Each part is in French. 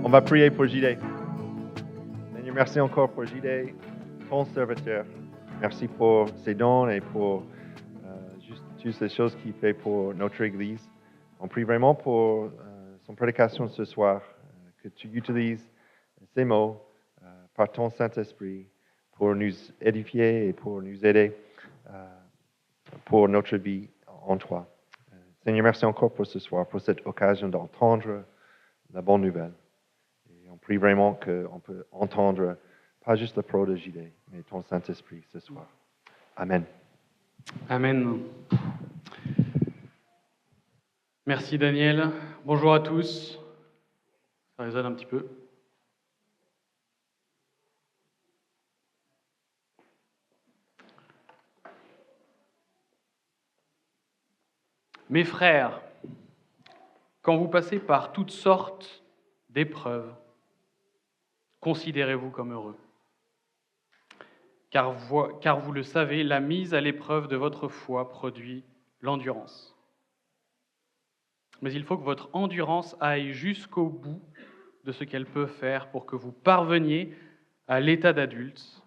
On va prier pour JD. Seigneur, merci encore pour JD, ton serviteur. Merci pour ses dons et pour juste toutes les choses qu'il fait pour notre Église. On prie vraiment pour son prédication ce soir, que tu utilises ces mots par ton Saint-Esprit pour nous édifier et pour nous aider pour notre vie en toi. Seigneur, merci encore pour ce soir, pour cette occasion d'entendre la bonne nouvelle. Et on prie vraiment qu'on peut entendre pas juste le pro de JD, mais ton Saint-Esprit ce soir. Amen. Amen. Merci Daniel. Bonjour à tous. Ça résonne un petit peu. Mes frères, quand vous passez par toutes sortes d'épreuves, considérez-vous comme heureux. Car vous le savez, la mise à l'épreuve de votre foi produit l'endurance. Mais il faut que votre endurance aille jusqu'au bout de ce qu'elle peut faire pour que vous parveniez à l'état d'adulte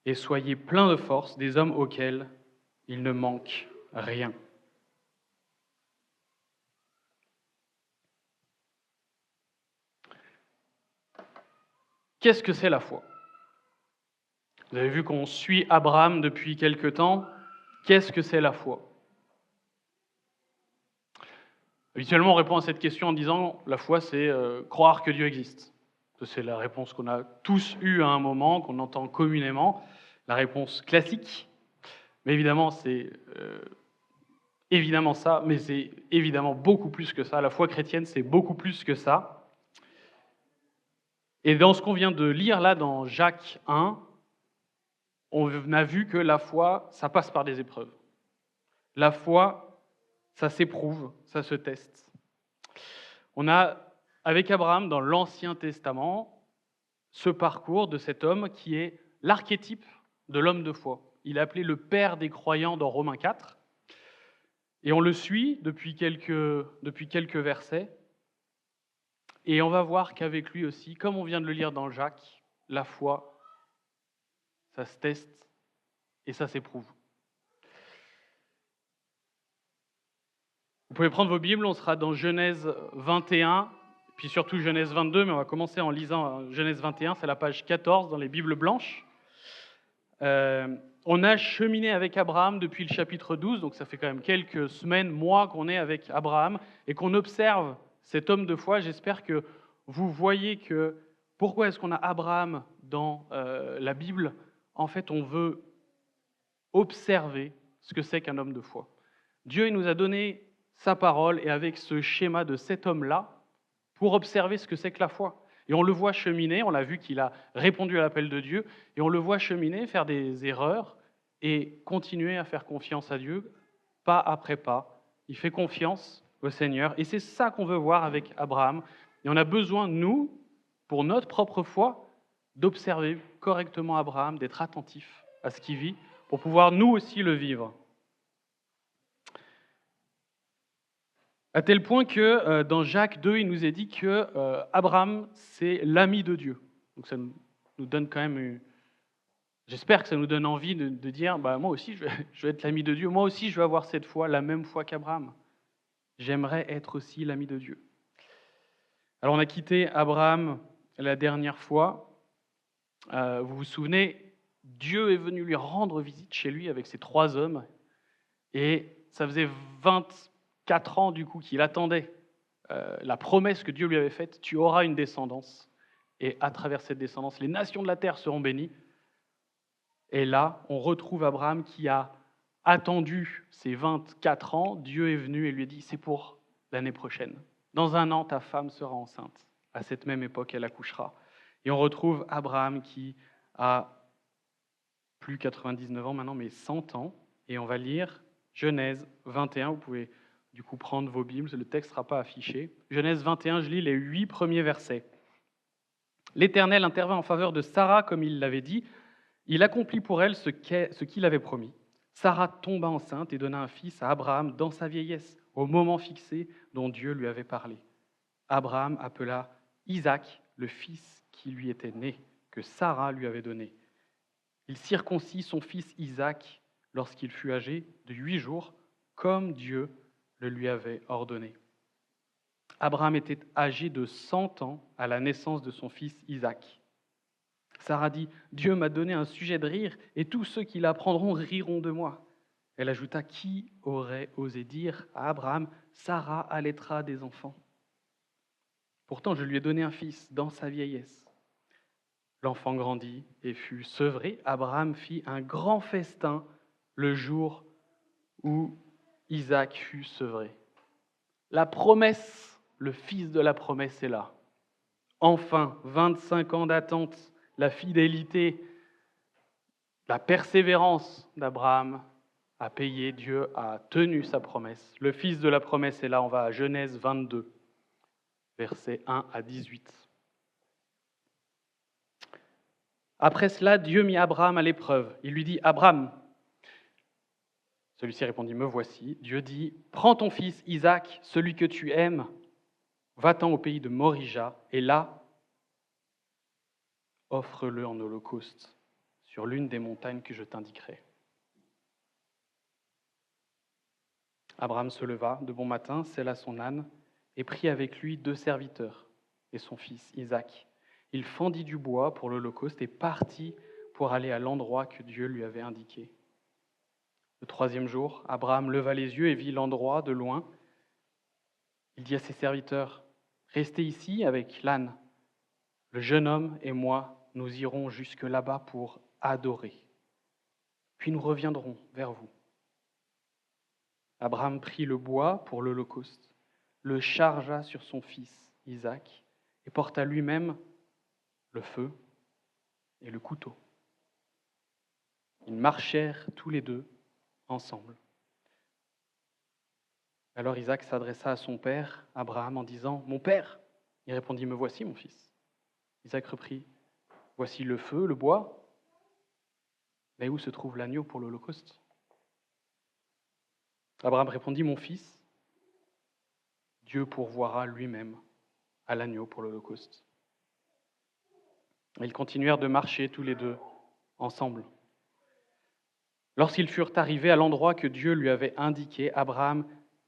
et soyez pleins de force, des hommes auxquels il ne manque rien. Qu'est-ce que c'est la foi ? Vous avez vu qu'on suit Abraham depuis quelque temps. Qu'est-ce que c'est la foi ? Habituellement, on répond à cette question en disant la foi, c'est croire que Dieu existe. C'est la réponse qu'on a tous eue à un moment, qu'on entend communément, la réponse classique. Mais évidemment, c'est évidemment ça, mais c'est évidemment beaucoup plus que ça. La foi chrétienne, c'est beaucoup plus que ça. Et dans ce qu'on vient de lire là, dans Jacques 1, on a vu que la foi, ça passe par des épreuves. La foi, ça s'éprouve, ça se teste. On a, avec Abraham, dans l'Ancien Testament, ce parcours de cet homme qui est l'archétype de l'homme de foi. Il est appelé le père des croyants dans Romains 4. Et on le suit depuis quelques versets. Et on va voir qu'avec lui aussi, comme on vient de le lire dans Jacques, la foi, ça se teste et ça s'éprouve. Vous pouvez prendre vos Bibles, on sera dans Genèse 21, puis surtout Genèse 22, mais on va commencer en lisant Genèse 21, c'est la page 14 dans les Bibles blanches. On a cheminé avec Abraham depuis le chapitre 12, donc ça fait quand même quelques semaines, mois qu'on est avec Abraham, et qu'on observe cet homme de foi. J'espère que vous voyez que pourquoi est-ce qu'on a Abraham dans la Bible ? En fait, on veut observer ce que c'est qu'un homme de foi. Dieu il nous a donné sa parole, et avec ce schéma de cet homme-là, pour observer ce que c'est que la foi. Et on le voit cheminer, on l'a vu qu'il a répondu à l'appel de Dieu, et on le voit cheminer, faire des erreurs, et continuer à faire confiance à Dieu, pas après pas. Il fait confiance au Seigneur, et c'est ça qu'on veut voir avec Abraham. Et on a besoin, nous, pour notre propre foi, d'observer correctement Abraham, d'être attentif à ce qu'il vit, pour pouvoir nous aussi le vivre. À tel point que dans Jacques 2, il nous est dit que Abraham, c'est l'ami de Dieu. Donc ça nous donne quand même, j'espère que ça nous donne envie de dire, moi aussi je vais être l'ami de Dieu, moi aussi je vais avoir cette foi, la même foi qu'Abraham. J'aimerais être aussi l'ami de Dieu. Alors on a quitté Abraham la dernière fois. Vous vous souvenez, Dieu est venu lui rendre visite chez lui avec ses 3 hommes, et ça faisait 24 ans du coup qu'il attendait la promesse que Dieu lui avait faite, tu auras une descendance, et à travers cette descendance, les nations de la terre seront bénies. Et là, on retrouve Abraham qui a attendu ces 24 ans, Dieu est venu et lui a dit, c'est pour l'année prochaine. Dans 1 an, ta femme sera enceinte. À cette même époque, elle accouchera. Et on retrouve Abraham qui a plus 99 ans maintenant, mais 100 ans. Et on va lire Genèse 21, vous pouvez du coup prendre vos Bibles, le texte ne sera pas affiché. Genèse 21, je lis les 8 premiers versets. L'Éternel intervint en faveur de Sarah comme il l'avait dit. Il accomplit pour elle ce qu'il avait promis. Sarah tomba enceinte et donna un fils à Abraham dans sa vieillesse, au moment fixé dont Dieu lui avait parlé. Abraham appela Isaac, le fils qui lui était né, que Sarah lui avait donné. Il circoncit son fils Isaac lorsqu'il fut âgé de 8 jours, comme Dieu le lui avait ordonné. Abraham était âgé de 100 ans à la naissance de son fils Isaac. Sarah dit, « Dieu m'a donné un sujet de rire, et tous ceux qui l'apprendront riront de moi. » Elle ajouta, « Qui aurait osé dire à Abraham, Sarah allaitera des enfants ? Pourtant, je lui ai donné un fils dans sa vieillesse. » L'enfant grandit et fut sevré. Abraham fit un grand festin le jour où Isaac fut sevré. La promesse, le fils de la promesse est là. Enfin, 25 ans d'attente, la fidélité, la persévérance d'Abraham a payé, Dieu a tenu sa promesse. Le fils de la promesse est là, on va à Genèse 22, versets 1 à 18. Après cela, Dieu mit Abraham à l'épreuve. Il lui dit, « Abraham !» Celui-ci répondit, « Me voici. » Dieu dit, « Prends ton fils Isaac, celui que tu aimes, va-t'en au pays de Morija, et là, offre-le en holocauste sur l'une des montagnes que je t'indiquerai. » Abraham se leva de bon matin, sella son âne, et prit avec lui 2 serviteurs et son fils Isaac. Il fendit du bois pour l'holocauste et partit pour aller à l'endroit que Dieu lui avait indiqué. Le 3e jour, Abraham leva les yeux et vit l'endroit de loin. Il dit à ses serviteurs, « Restez ici avec l'âne. Le jeune homme et moi, nous irons jusque là-bas pour adorer. Puis nous reviendrons vers vous. » Abraham prit le bois pour l'holocauste, le chargea sur son fils Isaac et porta lui-même le feu et le couteau. Ils marchèrent tous les deux ensemble. Alors Isaac s'adressa à son père, Abraham, en disant, « Mon père !» Il répondit, « Me voici, mon fils. » Isaac reprit, « Voici le feu, le bois, mais où se trouve l'agneau pour l'holocauste ?» Abraham répondit, « Mon fils, Dieu pourvoira lui-même à l'agneau pour l'holocauste. » Ils continuèrent de marcher tous les deux ensemble. Lorsqu'ils furent arrivés à l'endroit que Dieu lui avait indiqué, Abraham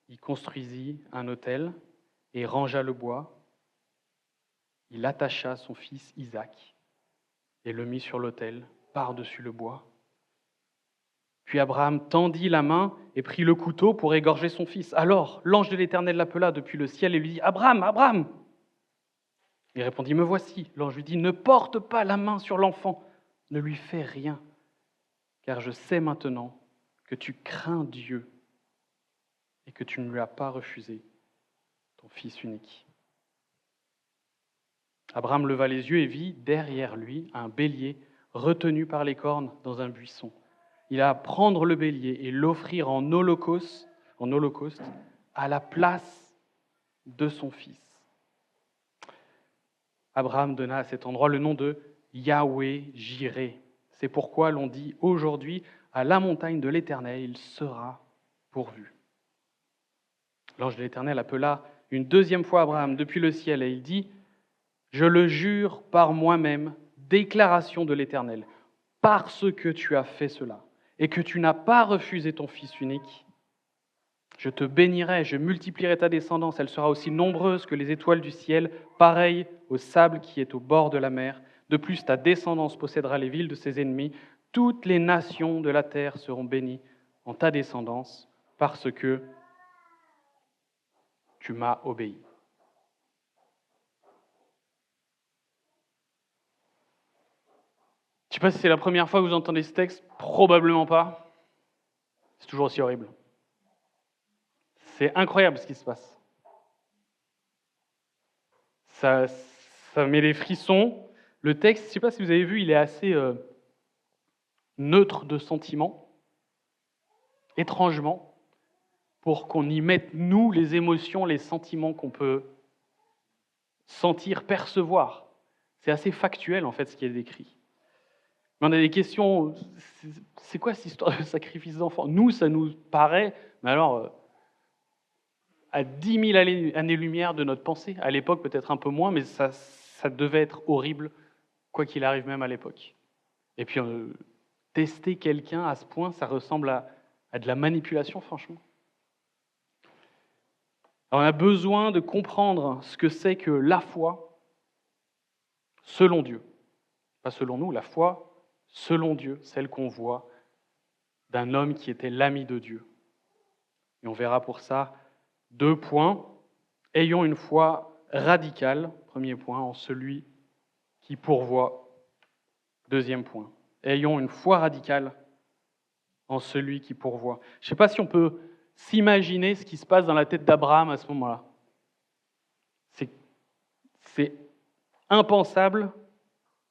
y construisit un autel et rangea le bois. Il attacha son fils Isaac et le mit sur l'autel par-dessus le bois. Puis Abraham tendit la main et prit le couteau pour égorger son fils. Alors l'ange de l'Éternel l'appela depuis le ciel et lui dit, « Abraham, Abraham !» Il répondit, « Me voici. » L'ange lui dit, « Ne porte pas la main sur l'enfant, ne lui fais rien, car je sais maintenant que tu crains Dieu et que tu ne lui as pas refusé ton fils unique. » Abraham leva les yeux et vit derrière lui un bélier retenu par les cornes dans un buisson. Il alla prendre le bélier et l'offrir en holocauste à la place de son fils. Abraham donna à cet endroit le nom de Yahweh Jireh. C'est pourquoi l'on dit aujourd'hui, à la montagne de l'Éternel, il sera pourvu. L'ange de l'Éternel appela une 2e fois Abraham depuis le ciel et il dit, « Je le jure par moi-même, déclaration de l'Éternel, parce que tu as fait cela et que tu n'as pas refusé ton fils unique, je te bénirai, je multiplierai ta descendance, elle sera aussi nombreuse que les étoiles du ciel, pareille au sable qui est au bord de la mer. De plus, ta descendance possédera les villes de ses ennemis. Toutes les nations de la terre seront bénies en ta descendance, parce que tu m'as obéi. » Je ne sais pas si c'est la première fois que vous entendez ce texte, probablement pas. C'est toujours aussi horrible. C'est incroyable ce qui se passe. Ça met des frissons. Le texte, je ne sais pas si vous avez vu, il est assez neutre de sentiments, étrangement, pour qu'on y mette, nous, les émotions, les sentiments qu'on peut sentir, percevoir. C'est assez factuel, en fait, ce qui est décrit. Mais on a des questions, c'est quoi cette histoire de sacrifice d'enfants ? Nous, ça nous paraît, mais alors, à 10 000 années-lumière de notre pensée. À l'époque, peut-être un peu moins, mais ça devait être horrible, quoi qu'il arrive, même à l'époque. Et puis, tester quelqu'un à ce point, ça ressemble à de la manipulation, franchement. Alors, on a besoin de comprendre ce que c'est que la foi selon Dieu. Pas selon nous, la foi selon Dieu, celle qu'on voit d'un homme qui était l'ami de Dieu. Et on verra pour ça 2 points. Ayons une foi radicale, premier point, en celui qui pourvoit. Deuxième point. Ayons une foi radicale en celui qui pourvoit. Je ne sais pas si on peut s'imaginer ce qui se passe dans la tête d'Abraham à ce moment-là. C'est impensable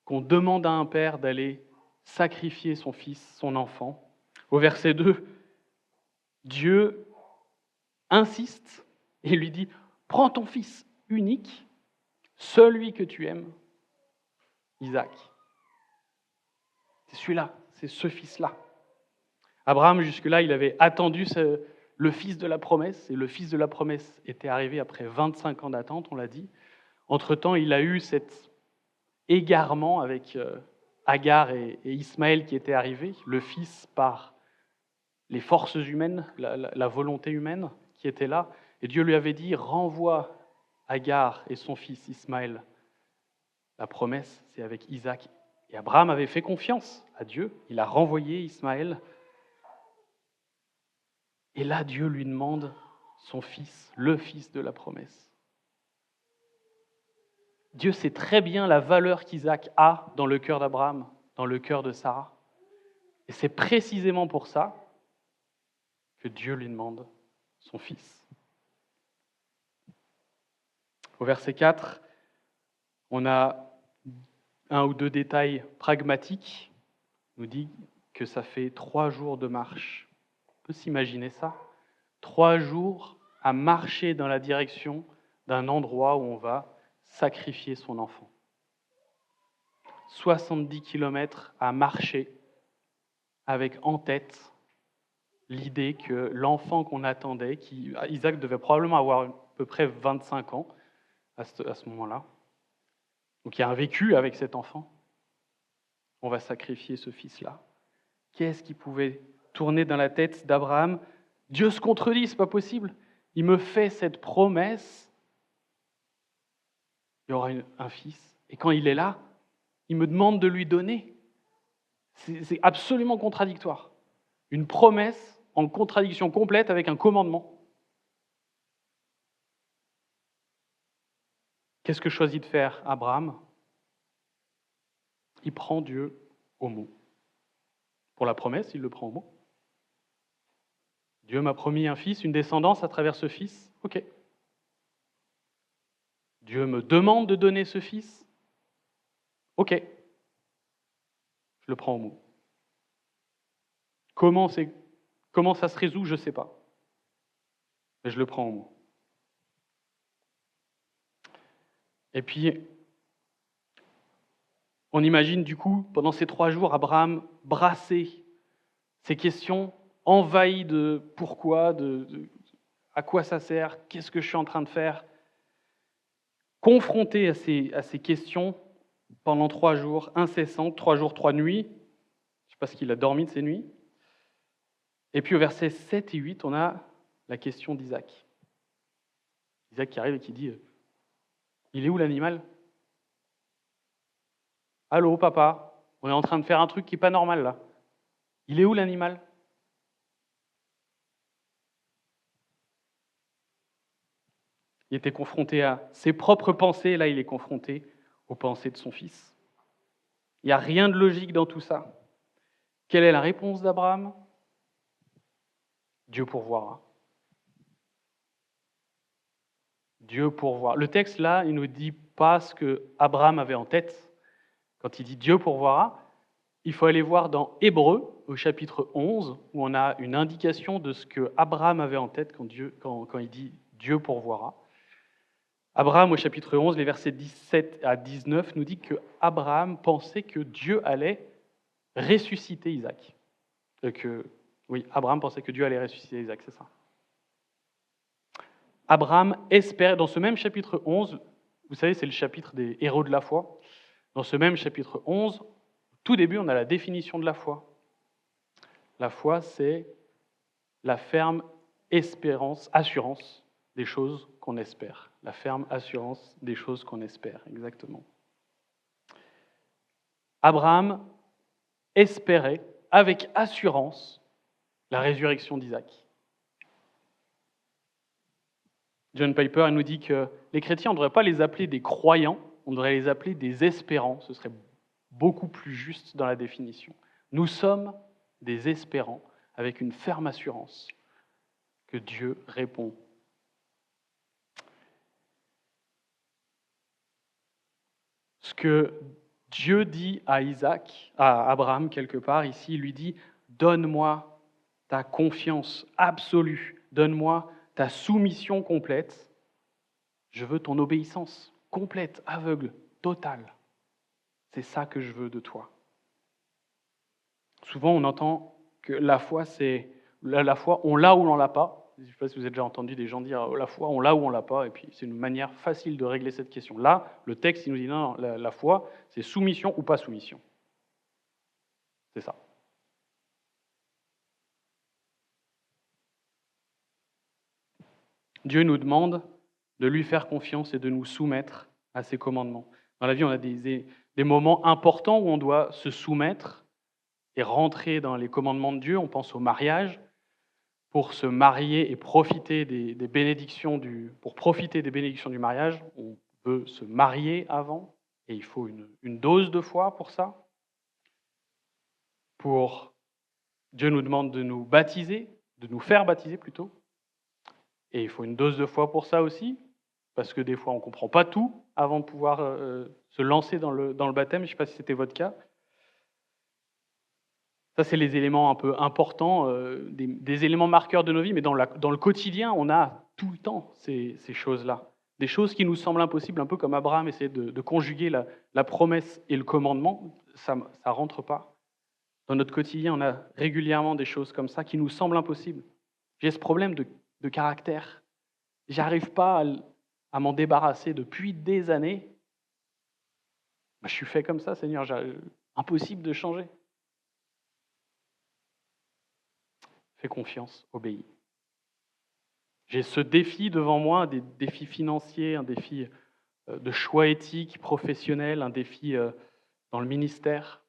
qu'on demande à un père d'aller sacrifier son fils, son enfant. Au verset 2, Dieu insiste et lui dit « Prends ton fils unique, celui que tu aimes, Isaac. » C'est celui-là, c'est ce fils-là. Abraham, jusque-là, il avait attendu le fils de la promesse, et le fils de la promesse était arrivé après 25 ans d'attente, on l'a dit. Entre-temps, il a eu cet égarement avec Agar et Ismaël qui étaient arrivés, le fils par les forces humaines, la volonté humaine qui était là. Et Dieu lui avait dit, renvoie Agar et son fils Ismaël. La promesse, c'est avec Isaac. Et Abraham avait fait confiance à Dieu, il a renvoyé Ismaël. Et là, Dieu lui demande son fils, le fils de la promesse. Dieu sait très bien la valeur qu'Isaac a dans le cœur d'Abraham, dans le cœur de Sarah. Et c'est précisément pour ça que Dieu lui demande son fils. Au verset 4, on a 1 ou 2 détails pragmatiques. Il nous dit que ça fait 3 jours de marche. On peut s'imaginer ça. 3 jours à marcher dans la direction d'un endroit où on va sacrifier son enfant. 70 kilomètres à marcher avec en tête l'idée que l'enfant qu'on attendait, Isaac devait probablement avoir à peu près 25 ans à ce moment-là, donc il y a un vécu avec cet enfant, on va sacrifier ce fils-là. Qu'est-ce qui pouvait tourner dans la tête d'Abraham ? Dieu se contredit, c'est pas possible. Il me fait cette promesse, il y aura un fils, et quand il est là, il me demande de lui donner. C'est absolument contradictoire. Une promesse en contradiction complète avec un commandement. Qu'est-ce que choisit de faire Abraham ? Il prend Dieu au mot. Pour la promesse, il le prend au mot. Dieu m'a promis un fils, une descendance à travers ce fils. Ok. Dieu me demande de donner ce fils. Ok. Je le prends au mot. Comment ça se résout, je ne sais pas. Mais je le prends au mot. Et puis, on imagine du coup, pendant ces 3 jours, Abraham brassé, ces questions, envahi de pourquoi, à quoi ça sert, qu'est-ce que je suis en train de faire, confronté à ces questions pendant 3 jours incessantes, 3 jours, 3 nuits. Je ne sais pas ce qu'il a dormi de ces nuits. Et puis au verset 7 et 8, on a la question d'Isaac. Isaac qui arrive et qui dit « Il est où l'animal ? Allô, papa, on est en train de faire un truc qui n'est pas normal là. Il est où l'animal ? » Il était confronté à ses propres pensées, là il est confronté aux pensées de son fils. Il n'y a rien de logique dans tout ça. Quelle est la réponse d'Abraham ? Dieu pourvoira. Dieu pourvoira. Le texte là, il ne nous dit pas ce que Abraham avait en tête. Quand il dit Dieu pourvoira, il faut aller voir dans Hébreux, au chapitre 11, où on a une indication de ce que Abraham avait en tête quand il dit Dieu pourvoira. Abraham, au chapitre 11, les versets 17 à 19, nous dit que Abraham pensait que Dieu allait ressusciter Isaac. Abraham pensait que Dieu allait ressusciter Isaac, c'est ça. Abraham espérait, dans ce même chapitre 11, vous savez, c'est le chapitre des héros de la foi. Dans ce même chapitre 11, au tout début, on a la définition de la foi. La foi, c'est la ferme assurance des choses qu'on espère. La ferme assurance des choses qu'on espère, exactement. Abraham espérait avec assurance la résurrection d'Isaac. John Piper nous dit que les chrétiens, on ne devrait pas les appeler des croyants, on devrait les appeler des espérants. Ce serait beaucoup plus juste dans la définition. Nous sommes des espérants avec une ferme assurance que Dieu répond. Ce que Dieu dit à Abraham quelque part ici, il lui dit « Donne-moi ta confiance absolue, donne-moi ta soumission complète, je veux ton obéissance complète, aveugle, totale. C'est ça que je veux de toi. » Souvent, on entend que la foi, on l'a ou on l'a pas. Je ne sais pas si vous avez déjà entendu des gens dire la foi, on l'a ou on l'a pas, et puis c'est une manière facile de régler cette question. Là, le texte, il nous dit non, la foi, c'est soumission ou pas soumission. C'est ça. Dieu nous demande de lui faire confiance et de nous soumettre à ses commandements. Dans la vie, on a des moments importants où on doit se soumettre et rentrer dans les commandements de Dieu. On pense au mariage. Pour se marier et profiter des bénédictions pour profiter des bénédictions du mariage, on veut se marier avant, et il faut une dose de foi pour ça. Dieu nous demande de nous baptiser, de nous faire baptiser plutôt, et il faut une dose de foi pour ça aussi, parce que des fois on ne comprend pas tout avant de pouvoir se lancer dans le baptême. Je ne sais pas si c'était votre cas. Ça, c'est les éléments un peu importants, des éléments marqueurs de nos vies, mais dans le quotidien, on a tout le temps ces choses-là. Des choses qui nous semblent impossibles, un peu comme Abraham essayait de conjuguer la promesse et le commandement, ça ne rentre pas. Dans notre quotidien, on a régulièrement des choses comme ça qui nous semblent impossibles. J'ai ce problème de caractère. Je n'arrive pas à m'en débarrasser depuis des années. Je suis fait comme ça, Seigneur, impossible de changer. Fais confiance, obéis. J'ai ce défi devant moi, des défis financiers, un défi de choix éthiques, professionnels, un défi dans le ministère.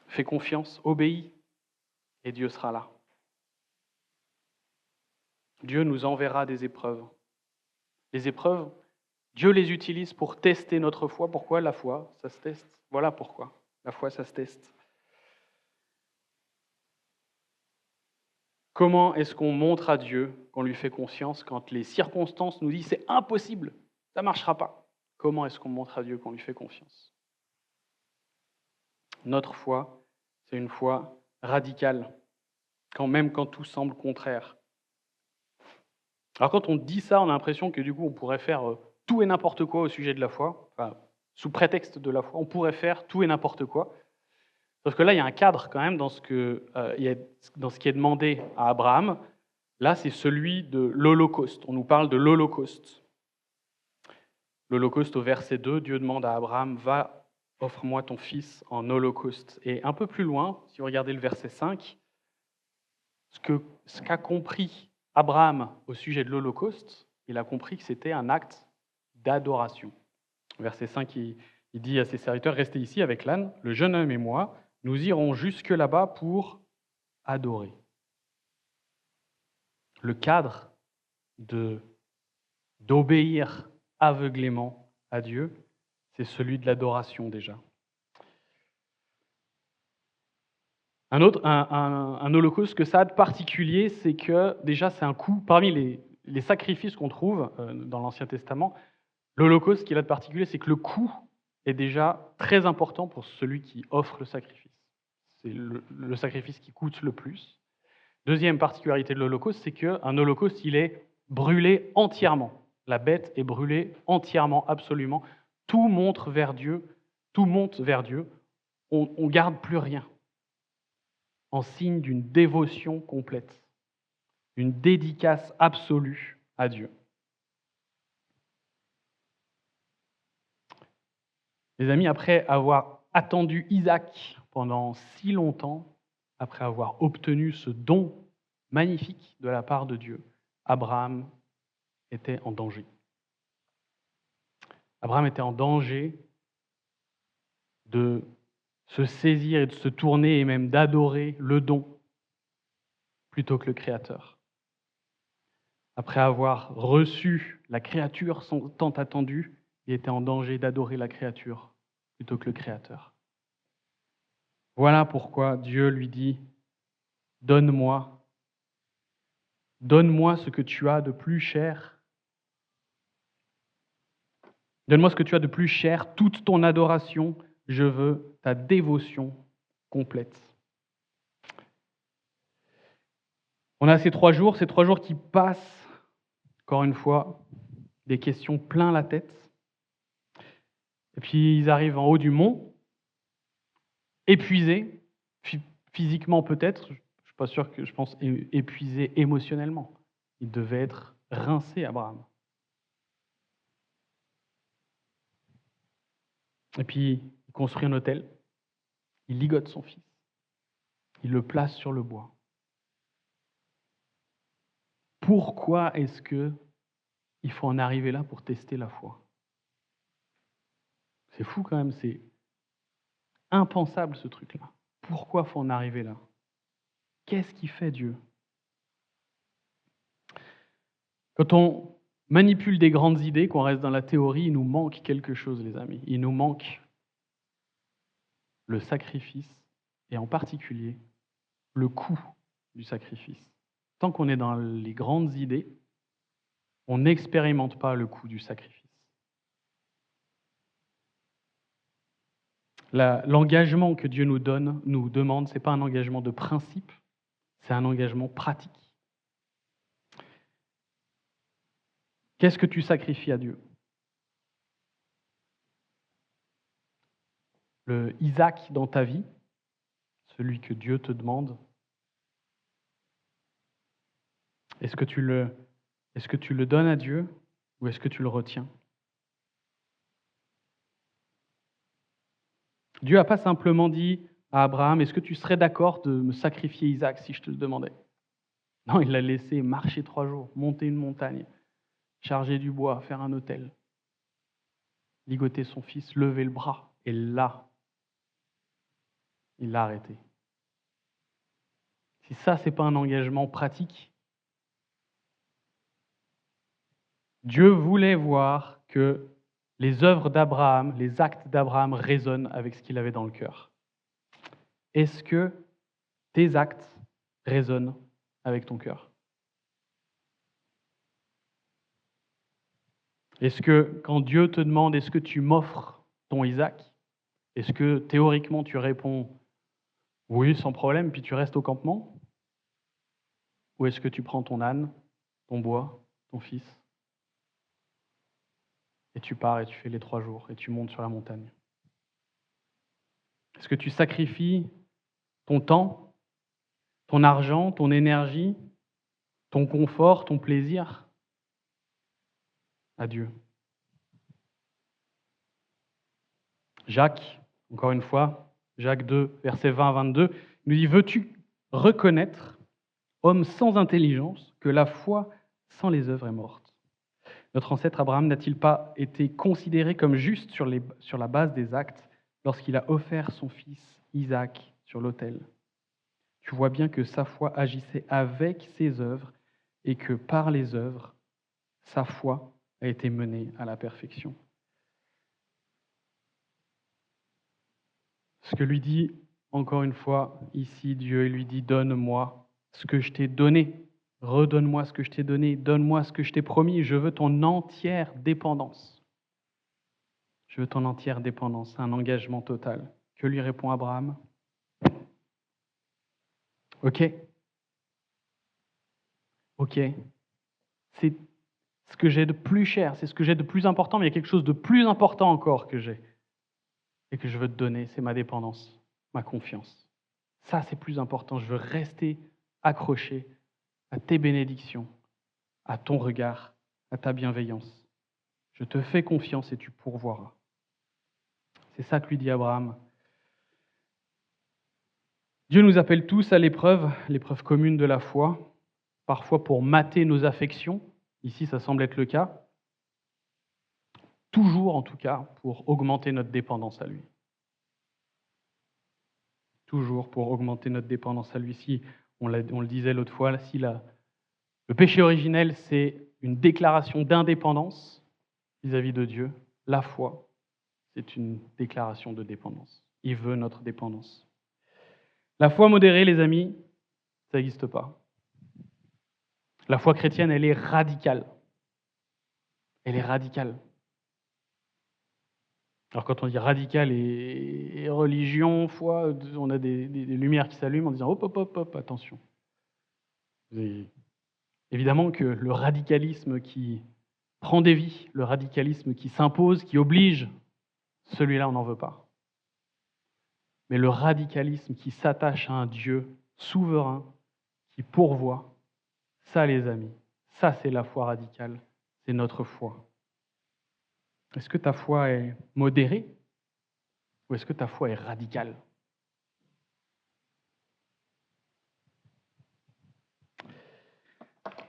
Fais confiance, obéis, et Dieu sera là. Dieu nous enverra des épreuves. Les épreuves, Dieu les utilise pour tester notre foi. Pourquoi la foi? Ça se teste. Voilà pourquoi. La foi, ça se teste. Comment est-ce qu'on montre à Dieu qu'on lui fait confiance quand les circonstances nous disent c'est impossible, ça ne marchera pas? Comment est-ce qu'on montre à Dieu qu'on lui fait confiance? Notre foi, c'est une foi radicale, même quand tout semble contraire. Alors quand on dit ça, on a l'impression que du coup on pourrait faire tout et n'importe quoi au sujet de la foi, enfin, sous prétexte de la foi, on pourrait faire tout et n'importe quoi. Parce que là, il y a un cadre quand même dans ce qui est demandé à Abraham. Là, c'est celui de l'Holocauste. On nous parle de l'Holocauste. L'Holocauste, au verset 2, Dieu demande à Abraham, « Va, offre-moi ton fils en Holocauste. » Et un peu plus loin, si vous regardez le verset 5, ce qu'a compris Abraham au sujet de l'Holocauste, il a compris que c'était un acte d'adoration. Verset 5, il dit à ses serviteurs, « Restez ici avec l'âne, le jeune homme et moi, nous irons jusque là-bas pour adorer. » Le cadre d'obéir aveuglément à Dieu, c'est celui de l'adoration déjà. Un holocauste que ça a de particulier, c'est que déjà c'est un coup, parmi les sacrifices qu'on trouve dans l'Ancien Testament, l'holocauste, ce qu'il a de particulier, c'est que le coût est déjà très important pour celui qui offre le sacrifice. C'est le sacrifice qui coûte le plus. Deuxième particularité de l'Holocauste, c'est qu'un holocauste, il est brûlé entièrement. La bête est brûlée entièrement, absolument. Tout monte vers Dieu. On ne garde plus rien, en signe d'une dévotion complète. une dédicace absolue à Dieu. Les amis, après avoir attendu Isaac pendant si longtemps, après avoir obtenu ce don magnifique de la part de Dieu, Abraham était en danger. Abraham était en danger de se saisir et de se tourner et même d'adorer le don plutôt que le Créateur. Après avoir reçu la créature tant attendue, il était en danger d'adorer la créature plutôt que le Créateur. Voilà pourquoi Dieu lui dit « Donne-moi ce que tu as de plus cher. Donne-moi ce que tu as de plus cher, toute ton adoration, je veux ta dévotion complète. » On a ces 3 jours qui passent, encore une fois, des questions plein la tête. Et puis ils arrivent en haut du mont, épuisés, physiquement peut-être, je ne suis pas sûr que je pense épuisés émotionnellement. Il devait être rincé, Abraham. Et puis il construit un autel, il ligote son fils, il le place sur le bois. Pourquoi est-ce qu'il faut en arriver là pour tester la foi? C'est fou quand même, c'est impensable ce truc-là. Pourquoi faut en arriver là? Qu'est-ce qui fait Dieu? Quand on manipule des grandes idées, qu'on reste dans la théorie, il nous manque quelque chose, les amis. Il nous manque le sacrifice et en particulier le coût du sacrifice. Tant qu'on est dans les grandes idées, on n'expérimente pas le coût du sacrifice. L'engagement que Dieu nous demande, ce n'est pas un engagement de principe, c'est un engagement pratique. Qu'est-ce que tu sacrifies à Dieu? Le Isaac dans ta vie, celui que Dieu te demande, est-ce que tu le donnes à Dieu ou est-ce que tu le retiens? Dieu n'a pas simplement dit à Abraham, est-ce que tu serais d'accord de me sacrifier Isaac si je te le demandais? Non, il l'a laissé marcher 3 jours, monter une montagne, charger du bois, faire un autel, ligoter son fils, lever le bras. Et là, il l'a arrêté. Si ça, ce n'est pas un engagement pratique, Dieu voulait voir que les œuvres d'Abraham, les actes d'Abraham résonnent avec ce qu'il avait dans le cœur. Est-ce que tes actes résonnent avec ton cœur? Est-ce que quand Dieu te demande, est-ce que tu m'offres ton Isaac? Est-ce que théoriquement tu réponds oui, sans problème, puis tu restes au campement? Ou est-ce que tu prends ton âne, ton bois, ton fils, et tu pars et tu fais les 3 jours et tu montes sur la montagne? Est-ce que tu sacrifies ton temps, ton argent, ton énergie, ton confort, ton plaisir à Dieu? Jacques, encore une fois, Jacques 2, versets 20 à 22, nous dit « Veux-tu reconnaître, homme sans intelligence, que la foi sans les œuvres est morte ?» Notre ancêtre Abraham n'a-t-il pas été considéré comme juste sur la base des actes lorsqu'il a offert son fils Isaac sur l'autel? Tu vois bien que sa foi agissait avec ses œuvres et que par les œuvres, sa foi a été menée à la perfection. Ce que lui dit, encore une fois, ici, Dieu, il lui dit « Donne-moi ce que je t'ai donné. Redonne-moi ce que je t'ai donné. Donne-moi ce que je t'ai promis. Je veux ton entière dépendance. » Je veux ton entière dépendance, un engagement total. Que lui répond Abraham? Ok. C'est ce que j'ai de plus cher, c'est ce que j'ai de plus important, mais il y a quelque chose de plus important encore que j'ai et que je veux te donner, c'est ma dépendance, ma confiance. Ça, c'est plus important. Je veux rester accroché à tes bénédictions, à ton regard, à ta bienveillance. Je te fais confiance et tu pourvoiras. C'est ça que lui dit Abraham. Dieu nous appelle tous à l'épreuve commune de la foi, parfois pour mater nos affections. Ici, ça semble être le cas. Toujours, en tout cas, pour augmenter notre dépendance à lui. Toujours pour augmenter notre dépendance à lui. Si, on le disait l'autre fois, si le péché originel, c'est une déclaration d'indépendance vis-à-vis de Dieu, la foi, c'est une déclaration de dépendance. Il veut notre dépendance. La foi modérée, les amis, ça n'existe pas. La foi chrétienne, elle est radicale. Elle est radicale. Alors quand on dit radical et religion, foi, on a des lumières qui s'allument en disant hop, hop, hop, hop, attention. Et évidemment que le radicalisme qui prend des vies, le radicalisme qui s'impose, qui oblige, celui-là, on n'en veut pas. Mais le radicalisme qui s'attache à un Dieu souverain, qui pourvoit, ça, les amis, ça, c'est la foi radicale, c'est notre foi. Est-ce que ta foi est modérée ou est-ce que ta foi est radicale ?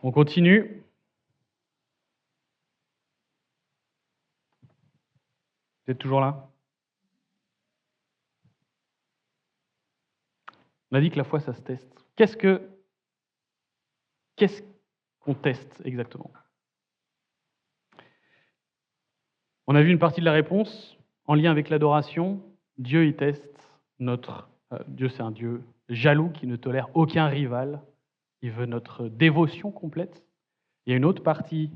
On continue. Vous êtes toujours là ? On a dit que la foi, ça se teste. Qu'est-ce qu'on teste exactement ? On a vu une partie de la réponse en lien avec l'adoration. Dieu, il teste notre... Dieu, c'est un Dieu jaloux qui ne tolère aucun rival. Il veut notre dévotion complète. Il y a une autre partie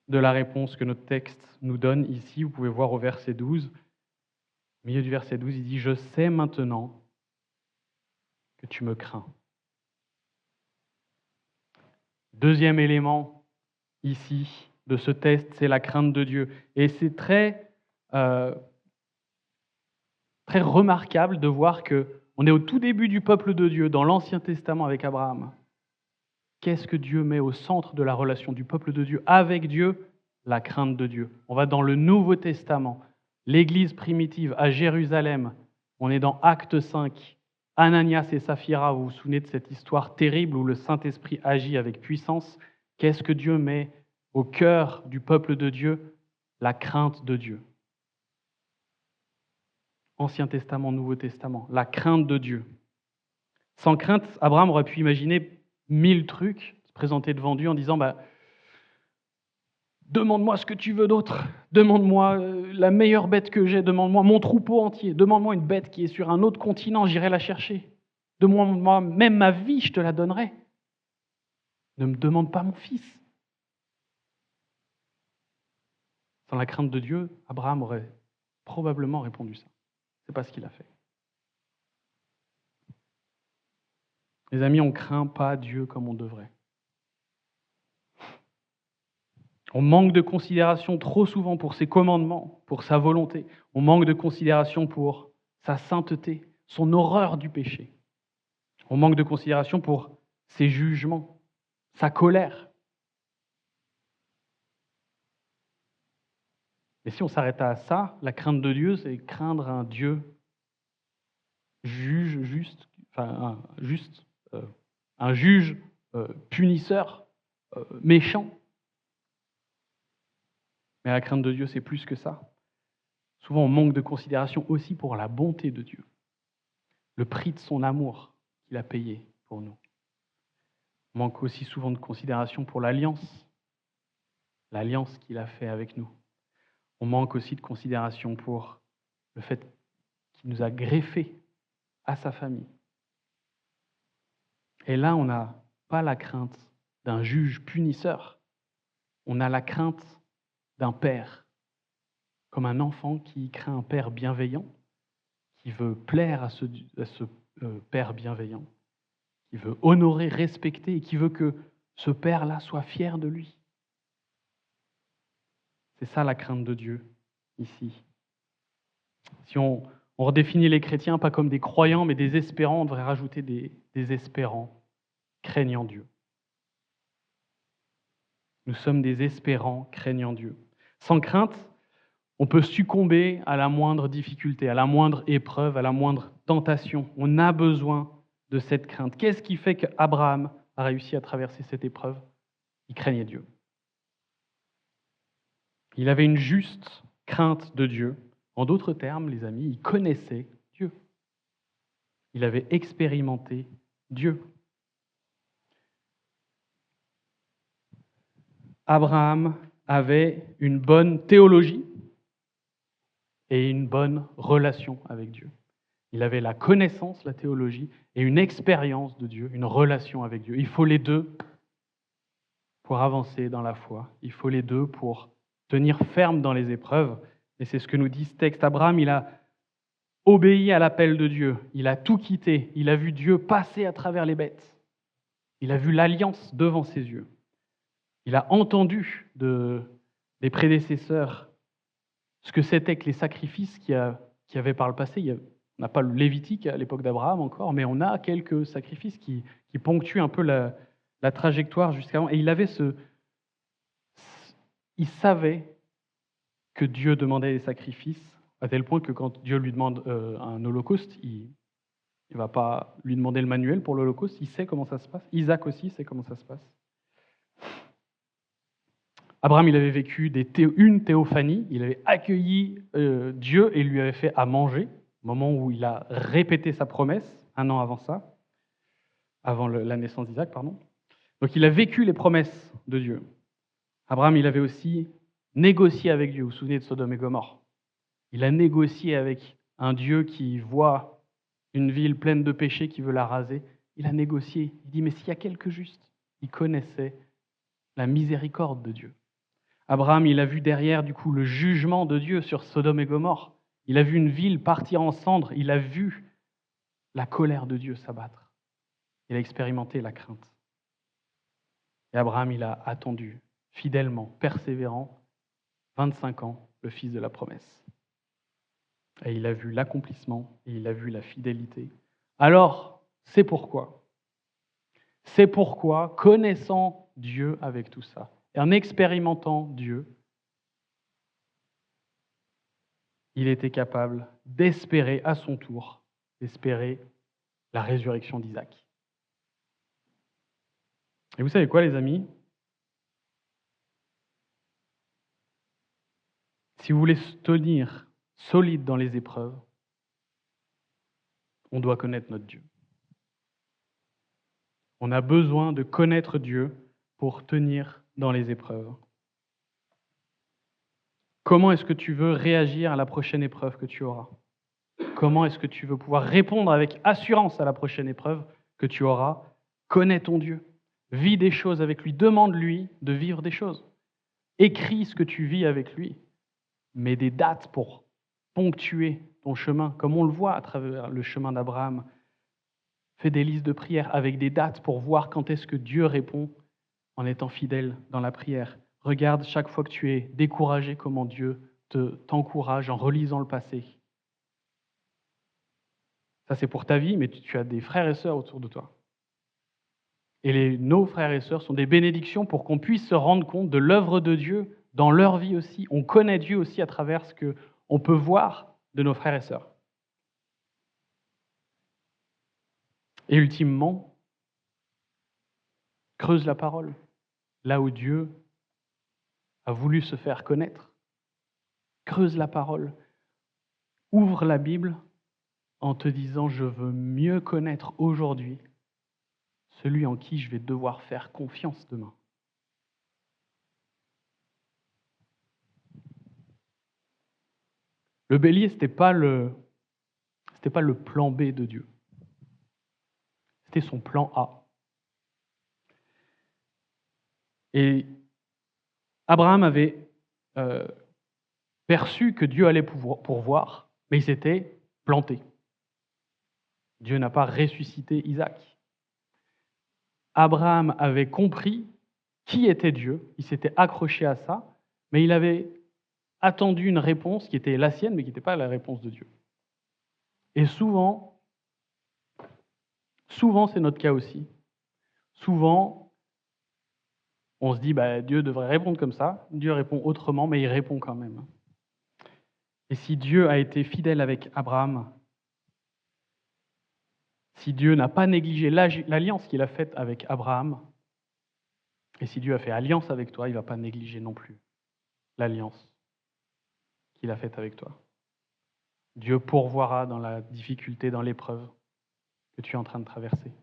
de la réponse que notre texte nous donne ici. Vous pouvez voir au verset 12. Au milieu du verset 12, il dit « Je sais maintenant que tu me crains. » Deuxième élément ici de ce test, c'est la crainte de Dieu. Et c'est très remarquable de voir qu'on est au tout début du peuple de Dieu, dans l'Ancien Testament avec Abraham. Qu'est-ce que Dieu met au centre de la relation du peuple de Dieu avec Dieu ? La crainte de Dieu. On va dans le Nouveau Testament, l'Église primitive à Jérusalem. On est dans Acte 5. Ananias et Saphira, vous vous souvenez de cette histoire terrible où le Saint-Esprit agit avec puissance. Qu'est-ce que Dieu met au cœur du peuple de Dieu ? La crainte de Dieu. Ancien Testament, Nouveau Testament, la crainte de Dieu. Sans crainte, Abraham aurait pu imaginer 1000 trucs, se présenter devant Dieu en disant demande-moi ce que tu veux d'autre, demande-moi la meilleure bête que j'ai, demande-moi mon troupeau entier, demande-moi une bête qui est sur un autre continent, j'irai la chercher. Demande-moi même ma vie, je te la donnerai. Ne me demande pas mon fils. Sans la crainte de Dieu, Abraham aurait probablement répondu ça. C'est pas ce qu'il a fait. Les amis, on ne craint pas Dieu comme on devrait. On manque de considération trop souvent pour ses commandements, pour sa volonté. On manque de considération pour sa sainteté, son horreur du péché. On manque de considération pour ses jugements, sa colère. Et si on s'arrêtait à ça, la crainte de Dieu, c'est craindre un Dieu un juge punisseur, méchant. Mais la crainte de Dieu, c'est plus que ça. Souvent, on manque de considération aussi pour la bonté de Dieu, le prix de son amour qu'il a payé pour nous. On manque aussi souvent de considération pour l'alliance qu'il a fait avec nous. On manque aussi de considération pour le fait qu'il nous a greffés à sa famille. Et là, on n'a pas la crainte d'un juge punisseur. On a la crainte d'un père, comme un enfant qui craint un père bienveillant, qui veut plaire à ce père bienveillant, qui veut honorer, respecter et qui veut que ce père-là soit fier de lui. C'est ça la crainte de Dieu, ici. Si on redéfinit les chrétiens pas comme des croyants, mais des espérants, on devrait rajouter des espérants, craignant Dieu. Nous sommes des espérants craignant Dieu. Sans crainte, on peut succomber à la moindre difficulté, à la moindre épreuve, à la moindre tentation. On a besoin de cette crainte. Qu'est-ce qui fait qu'Abraham a réussi à traverser cette épreuve? Il craignait Dieu. Il avait une juste crainte de Dieu. En d'autres termes, les amis, il connaissait Dieu. Il avait expérimenté Dieu. Abraham avait une bonne théologie et une bonne relation avec Dieu. Il avait la connaissance, la théologie, et une expérience de Dieu, une relation avec Dieu. Il faut les deux pour avancer dans la foi. Il faut les deux pour tenir ferme dans les épreuves. Et c'est ce que nous dit ce texte. Abraham, il a obéi à l'appel de Dieu. Il a tout quitté. Il a vu Dieu passer à travers les bêtes. Il a vu l'alliance devant ses yeux. Il a entendu des prédécesseurs ce que c'était que les sacrifices qu'il y avait par le passé. On n'a pas le Lévitique à l'époque d'Abraham encore, mais on a quelques sacrifices qui ponctuent un peu la trajectoire jusqu'avant. Et il savait que Dieu demandait des sacrifices, à tel point que quand Dieu lui demande un holocauste, il ne va pas lui demander le manuel pour l'holocauste, il sait comment ça se passe. Isaac aussi sait comment ça se passe. Abraham, il avait vécu une théophanie, il avait accueilli Dieu et lui avait fait à manger, au moment où il a répété sa promesse, 1 an avant ça, avant la naissance d'Isaac, pardon. Donc il a vécu les promesses de Dieu. Abraham, il avait aussi négocié avec Dieu. Vous vous souvenez de Sodome et Gomorrhe? Il a négocié avec un Dieu qui voit une ville pleine de péchés, qui veut la raser. Il a négocié. Il dit, mais s'il y a quelque juste, il connaissait la miséricorde de Dieu. Abraham, il a vu derrière, du coup, le jugement de Dieu sur Sodome et Gomorrhe. Il a vu une ville partir en cendres. Il a vu la colère de Dieu s'abattre. Il a expérimenté la crainte. Et Abraham, il a attendu, fidèlement, persévérant, 25 ans, le fils de la promesse. Et il a vu l'accomplissement et il a vu la fidélité. Alors, c'est pourquoi, connaissant Dieu avec tout ça, et en expérimentant Dieu, il était capable d'espérer à son tour, d'espérer la résurrection d'Isaac. Et vous savez quoi, les amis? Si vous voulez se tenir solide dans les épreuves, on doit connaître notre Dieu. On a besoin de connaître Dieu pour tenir dans les épreuves. Comment est-ce que tu veux réagir à la prochaine épreuve que tu auras? Comment est-ce que tu veux pouvoir répondre avec assurance à la prochaine épreuve que tu auras? Connais ton Dieu. Vis des choses avec lui. Demande-lui de vivre des choses. Écris ce que tu vis avec lui. Mets des dates pour ponctuer ton chemin, comme on le voit à travers le chemin d'Abraham. Fais des listes de prières avec des dates pour voir quand est-ce que Dieu répond en étant fidèle dans la prière. Regarde chaque fois que tu es découragé comment Dieu t'encourage en relisant le passé. Ça, c'est pour ta vie, mais tu as des frères et sœurs autour de toi. Et nos frères et sœurs sont des bénédictions pour qu'on puisse se rendre compte de l'œuvre de Dieu dans leur vie aussi. On connaît Dieu aussi à travers ce qu'on peut voir de nos frères et sœurs. Et ultimement, creuse la parole, là où Dieu a voulu se faire connaître. Creuse la parole. Ouvre la Bible en te disant « Je veux mieux connaître aujourd'hui celui en qui je vais devoir faire confiance demain. » Le bélier, ce n'était pas le plan B de Dieu. C'était son plan A. Et Abraham avait perçu que Dieu allait pourvoir, mais il s'était planté. Dieu n'a pas ressuscité Isaac. Abraham avait compris qui était Dieu, il s'était accroché à ça, mais il avait attendu une réponse qui était la sienne, mais qui n'était pas la réponse de Dieu. Et souvent, c'est notre cas aussi. Souvent, On se dit, Dieu devrait répondre comme ça. Dieu répond autrement, mais il répond quand même. Et si Dieu a été fidèle avec Abraham, si Dieu n'a pas négligé l'alliance qu'il a faite avec Abraham, et si Dieu a fait alliance avec toi, il ne va pas négliger non plus l'alliance qu'il a faite avec toi. Dieu pourvoira dans la difficulté, dans l'épreuve que tu es en train de traverser.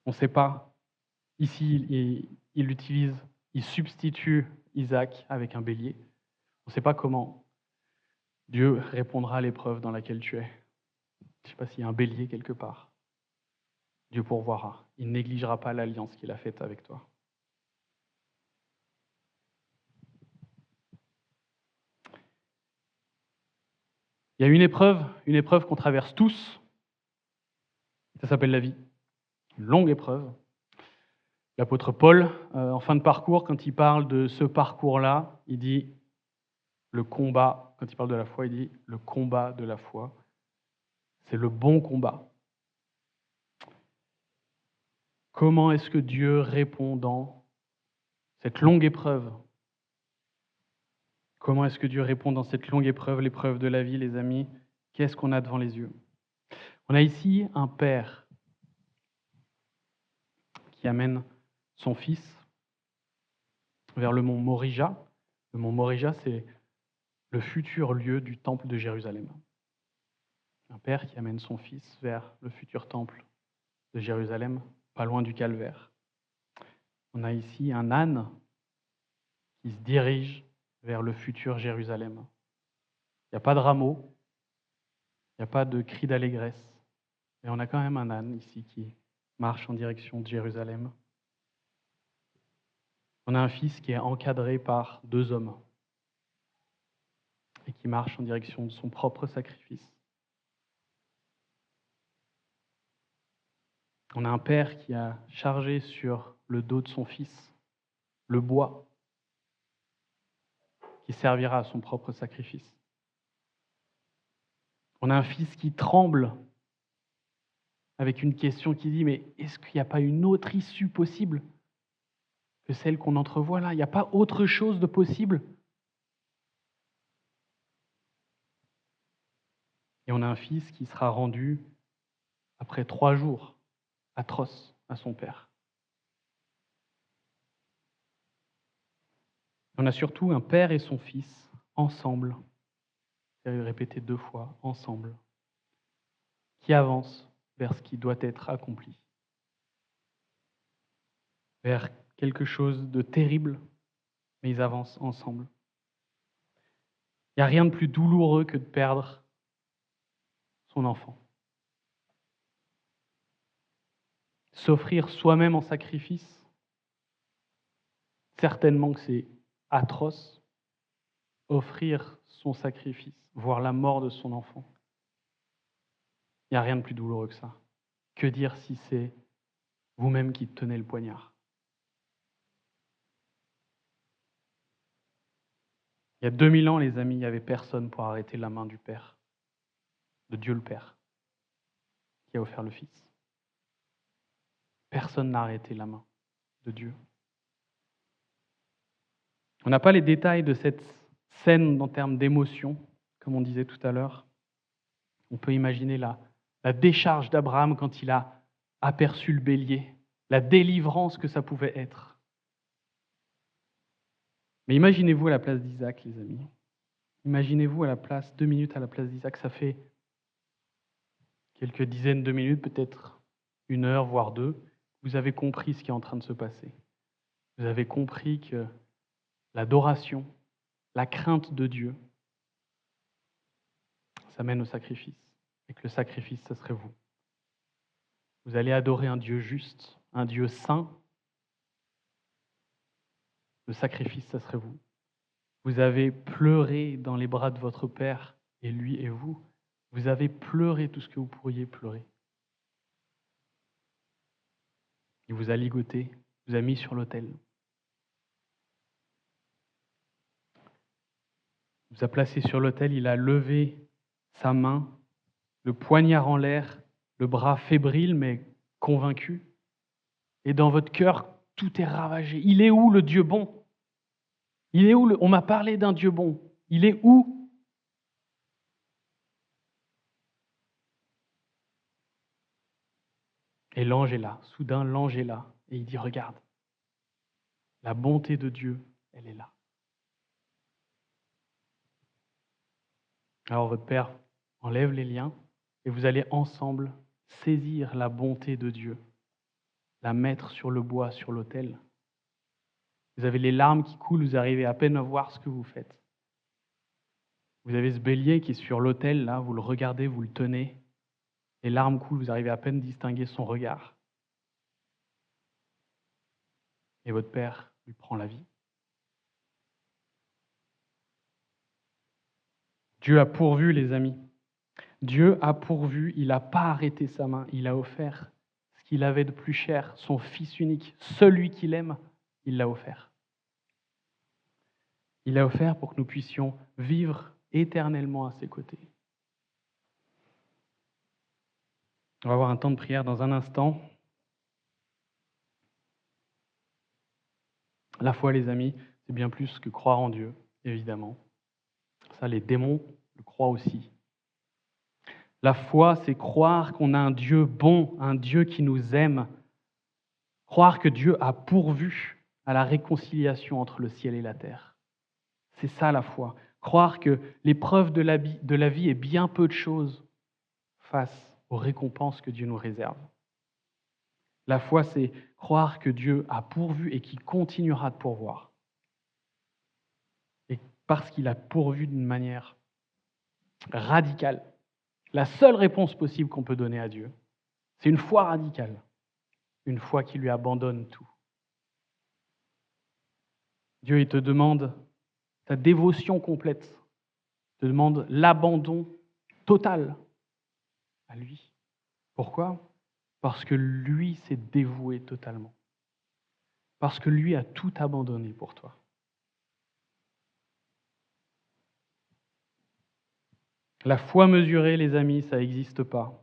On ne sait pas. Ici, il substitue Isaac avec un bélier. On ne sait pas comment Dieu répondra à l'épreuve dans laquelle tu es. Je ne sais pas s'il y a un bélier quelque part. Dieu pourvoira. Il ne négligera pas l'alliance qu'il a faite avec toi. Il y a une épreuve qu'on traverse tous. Ça s'appelle la vie. Une longue épreuve. L'apôtre Paul, en fin de parcours, quand il parle de ce parcours-là, il dit le combat. Quand il parle de la foi, il dit le combat de la foi. C'est le bon combat. Comment est-ce que Dieu répond dans cette longue épreuve? Comment est-ce que Dieu répond dans cette longue épreuve, l'épreuve de la vie, les amis? Qu'est-ce qu'on a devant les yeux? On a ici un père qui amène son fils vers le mont Morija. Le mont Morija, c'est le futur lieu du temple de Jérusalem. Un père qui amène son fils vers le futur temple de Jérusalem, pas loin du calvaire. On a ici un âne qui se dirige vers le futur Jérusalem. Il n'y a pas de rameau, il n'y a pas de cri d'allégresse, mais on a quand même un âne ici qui marche en direction de Jérusalem. On a un fils qui est encadré par 2 hommes et qui marche en direction de son propre sacrifice. On a un père qui a chargé sur le dos de son fils le bois qui servira à son propre sacrifice. On a un fils qui tremble avec une question qui dit « Mais est-ce qu'il n'y a pas une autre issue possible que celle qu'on entrevoit là? Il n'y a pas autre chose de possible ?» Et on a un fils qui sera rendu après 3 jours atroces à son père. On a surtout un père et son fils ensemble, c'est répété 2 fois, ensemble, qui avancent vers ce qui doit être accompli, vers quelque chose de terrible, mais ils avancent ensemble. Il n'y a rien de plus douloureux que de perdre son enfant. S'offrir soi-même en sacrifice, certainement que c'est atroce. Offrir son sacrifice, voir la mort de son enfant. Il n'y a rien de plus douloureux que ça. Que dire si c'est vous-même qui tenez le poignard? Il y a 2000 ans, les amis, il n'y avait personne pour arrêter la main du Père, de Dieu le Père, qui a offert le Fils. Personne n'a arrêté la main de Dieu. On n'a pas les détails de cette scène en termes d'émotion, comme on disait tout à l'heure. On peut imaginer la décharge d'Abraham quand il a aperçu le bélier, la délivrance que ça pouvait être. Mais imaginez-vous à la place d'Isaac, les amis. Imaginez-vous à la place, 2 minutes à la place d'Isaac, ça fait quelques dizaines de minutes, peut-être 1 heure, voire 2. Vous avez compris ce qui est en train de se passer. Vous avez compris que l'adoration, la crainte de Dieu, ça mène au sacrifice. Et que le sacrifice, ça serait vous. Vous allez adorer un Dieu juste, un Dieu saint. Le sacrifice, ça serait vous. Vous avez pleuré dans les bras de votre Père, et lui et vous. Vous avez pleuré tout ce que vous pourriez pleurer. Il vous a ligoté, vous a mis sur l'autel. Il vous a placé sur l'autel, il a levé sa main, le poignard en l'air, le bras fébrile mais convaincu. et dans votre cœur, tout est ravagé. Il est où le Dieu bon? Il est où on m'a parlé d'un Dieu bon. Il est où? Et l'ange est là. Soudain, l'ange est là. Et il dit, regarde, la bonté de Dieu, elle est là. Alors votre Père enlève les liens et vous allez ensemble saisir la bonté de Dieu, la mettre sur le bois, sur l'autel. Vous avez les larmes qui coulent, vous arrivez à peine à voir ce que vous faites. Vous avez ce bélier qui est sur l'autel, là, vous le regardez, vous le tenez. Les larmes coulent, vous arrivez à peine à distinguer son regard. Et votre Père lui prend la vie. Dieu a pourvu, les amis. Dieu a pourvu, il n'a pas arrêté sa main, il a offert ce qu'il avait de plus cher, son Fils unique, celui qu'il aime, il l'a offert. Il l'a offert pour que nous puissions vivre éternellement à ses côtés. On va avoir un temps de prière dans un instant. La foi, les amis, c'est bien plus que croire en Dieu, évidemment. Ça, les démons le croient aussi. La foi, c'est croire qu'on a un Dieu bon, un Dieu qui nous aime. Croire que Dieu a pourvu à la réconciliation entre le ciel et la terre. C'est ça la foi. Croire que l'épreuve de la vie est bien peu de choses face aux récompenses que Dieu nous réserve. La foi, c'est croire que Dieu a pourvu et qu'il continuera de pourvoir. Et parce qu'il a pourvu d'une manière radicale, la seule réponse possible qu'on peut donner à Dieu, c'est une foi radicale, une foi qui lui abandonne tout. Dieu, il te demande ta dévotion complète, il te demande l'abandon total à lui. Pourquoi ? Parce que lui s'est dévoué totalement. Parce que lui a tout abandonné pour toi. La foi mesurée, les amis, ça n'existe pas.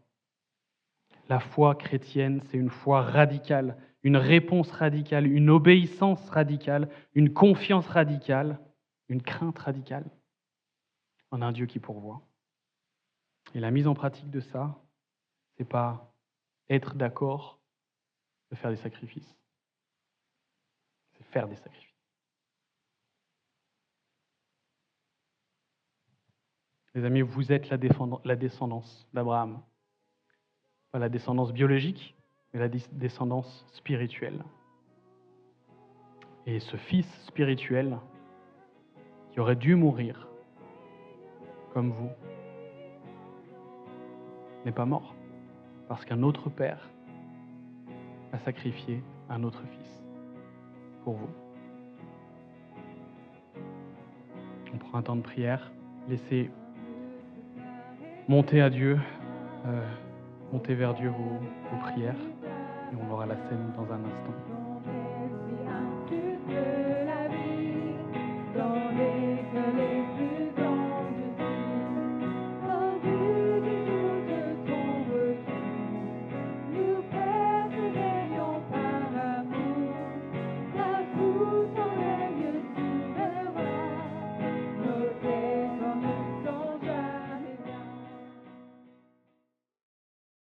La foi chrétienne, c'est une foi radicale, une réponse radicale, une obéissance radicale, une confiance radicale, une crainte radicale en un Dieu qui pourvoit. Et la mise en pratique de ça, c'est pas être d'accord de faire des sacrifices. C'est faire des sacrifices. Les amis, vous êtes la descendance d'Abraham. Pas la descendance biologique, mais la descendance spirituelle. Et ce fils spirituel, qui aurait dû mourir comme vous, n'est pas mort, parce qu'un autre père a sacrifié un autre fils pour vous. On prend un temps de prière, laissez monter à Dieu, montez vers Dieu vos prières, et on aura la scène dans un instant.